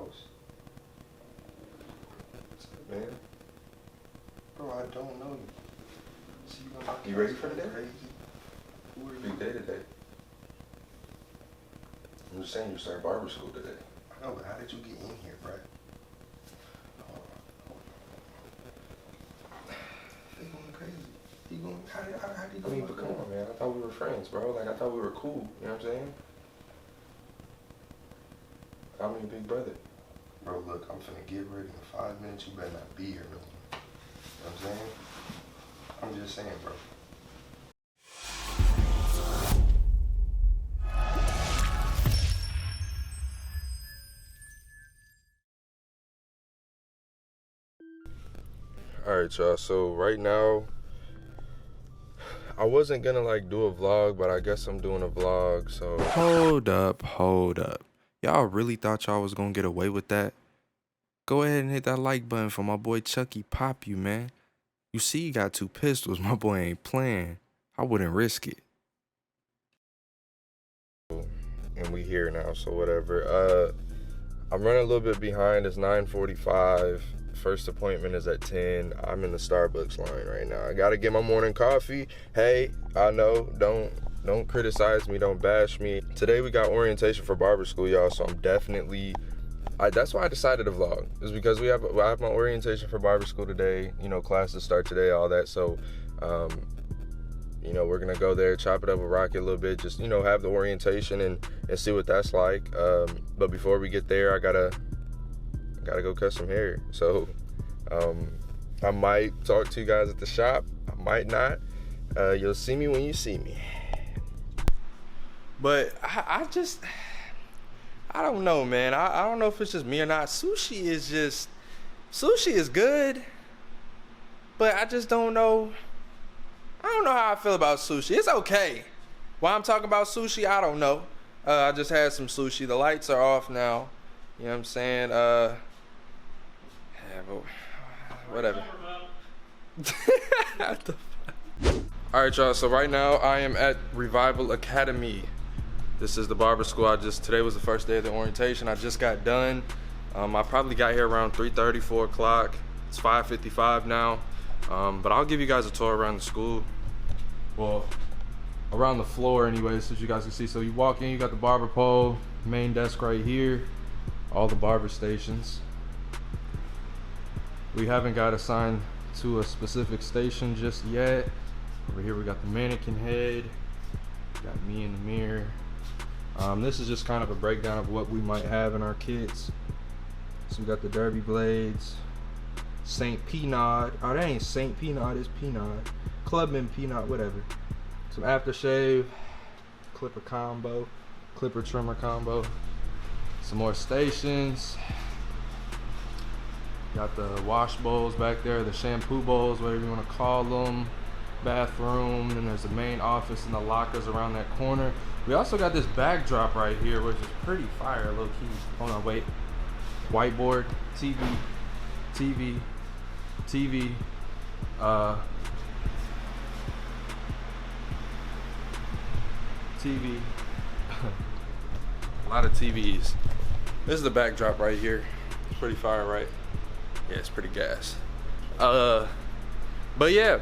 house. What's up, man? Bro, I don't know you. So You ready for the day? Crazy. Who are you? Big day today. I'm just saying you start barber school today. I know, but how did you get in here, bro? They going crazy. He going, how did he go? I mean, but come on, man. I thought we were friends, bro. Like, I thought we were cool. You know what I'm saying? I'm your big brother. Bro, look, I'm finna get ready in 5 minutes. You better not be here no more. You know what I'm saying? I'm just saying, bro. Alright, y'all. So, right now, I wasn't gonna, like, do a vlog, but I guess I'm doing a vlog, so... Hold up. Y'all really thought y'all was gonna get away with that? Go ahead and hit that like button for my boy Chucky pop you, man. You see you got 2 pistols. My boy ain't playing. I wouldn't risk it. And we here now, so whatever. I'm running a little bit behind. It's 9:45. First appointment is at 10. I'm in the Starbucks line right now. I gotta get my morning coffee. Hey, I know, don't criticize me, don't bash me. Today we got orientation for barber school, y'all, so I'm definitely... that's why I decided to vlog, is because I have my orientation for barber school today. You know, classes start today, all that. So, you know, we're gonna go there, chop it up with Rocky a little bit, just, you know, have the orientation and see what that's like. But before we get there, I gotta go cut some hair. So, I might talk to you guys at the shop. I might not. You'll see me when you see me. But I don't know, man. I don't know if it's just me or not. Sushi is good, but I just don't know. I don't know how I feel about sushi. It's okay. Why I'm talking about sushi, I don't know. I just had some sushi. The lights are off now. You know what I'm saying? Yeah, but whatever. All right, y'all. So right now I am at Revival Academy. This is the barber school. Today was the first day of the orientation. I just got done. I probably got here around 3:30, 4 o'clock. It's 5:55 now. But I'll give you guys a tour around the school. Well, around the floor anyway, so you guys can see. So you walk in, you got the barber pole, main desk right here, all the barber stations. We haven't got assigned to a specific station just yet. Over here we got the mannequin head. Got me in the mirror. This is just kind of a breakdown of what we might have in our kits. So we got the derby blades, Saint Peanut. Oh, that ain't Saint Peanut, it's Peanut. Clubman Peanut, whatever. Some aftershave, clipper combo, clipper trimmer combo. Some more stations. Got the wash bowls back there, the shampoo bowls, whatever you want to call them. Bathroom, and there's the main office and the lockers around that corner. We also got this backdrop right here, which is pretty fire, low key. Hold on, wait. Whiteboard, TV, TV, TV, TV. A lot of TVs. This is the backdrop right here. It's pretty fire, right? Yeah, it's pretty gas. But yeah.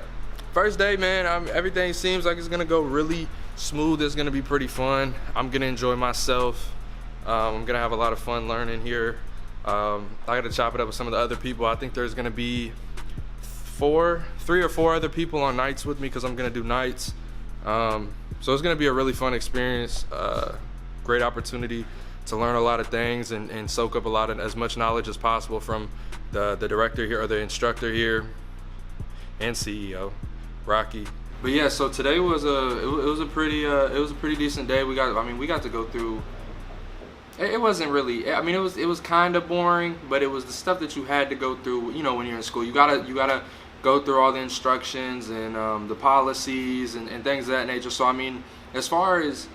First day, man, everything seems like it's gonna go really smooth. It's gonna be pretty fun. I'm gonna enjoy myself. I'm gonna have a lot of fun learning here. I gotta chop it up with some of the other people. I think there's gonna be 3 or 4 other people on nights with me because I'm gonna do nights. So it's gonna be a really fun experience. Great opportunity to learn a lot of things and soak up as much knowledge as possible from the director here, or the instructor here, and CEO. Rocky. But yeah, so today was a pretty decent day. We got to go through. It wasn't really. I mean, it was kind of boring, but it was the stuff that you had to go through. You know, when you're in school, you gotta go through all the instructions and the policies and things of that nature. So I mean, as far as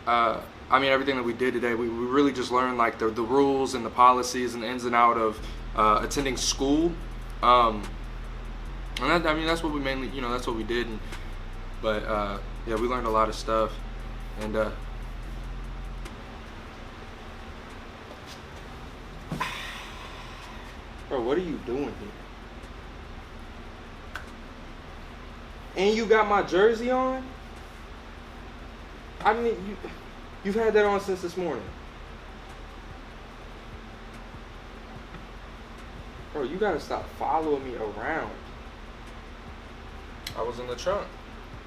everything that we did today, we really just learned like the rules and the policies and the ins and out of attending school. And that's what we mainly, that's what we did. But yeah, we learned a lot of stuff. And Bro, what are you doing here? And you got my jersey on? I mean, you've had that on since this morning. Bro, you gotta stop following me around. I was in the trunk.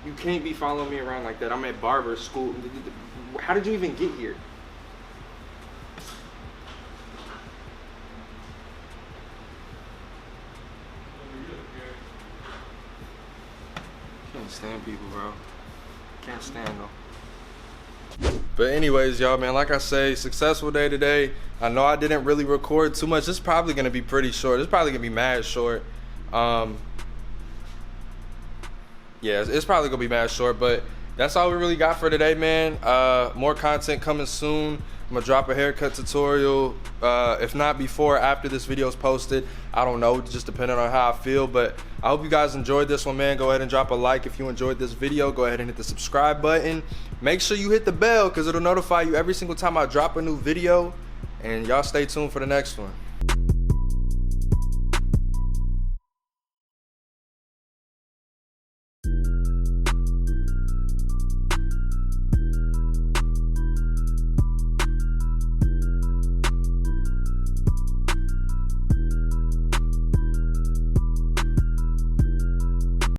You can't be following me around like that. I'm at barber school. How did you even get here? Can't stand people, bro. Can't stand them. But anyways, y'all, man, like I say, successful day today. I know I didn't really record too much. This is probably gonna be pretty short. It's probably gonna be mad short. Yeah, it's probably gonna be mad short, but that's all we really got for today, man. More content coming soon. I'm gonna drop a haircut tutorial, if not before or after this video is posted. I don't know, just depending on how I feel, but I hope you guys enjoyed this one, man. Go ahead and drop a like if you enjoyed this video. Go ahead and hit the subscribe button. Make sure you hit the bell because it'll notify you every single time I drop a new video, and y'all stay tuned for the next one.